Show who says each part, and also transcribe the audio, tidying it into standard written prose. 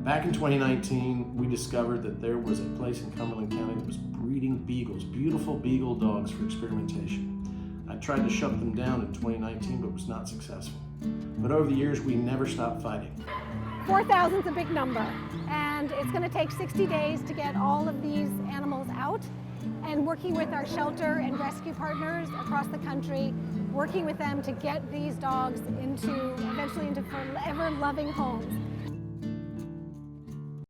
Speaker 1: Back in 2019, we discovered that there was a place in Cumberland County that was breeding beagles, beautiful beagle dogs for experimentation. I tried to shut them down in 2019, but was not successful. But over the years, we never stopped fighting.
Speaker 2: 4,000 is a big number, and it's going to take 60 days to get all of these animals out. And working with our shelter and rescue partners across the country, working with them to get these dogs eventually into forever loving homes.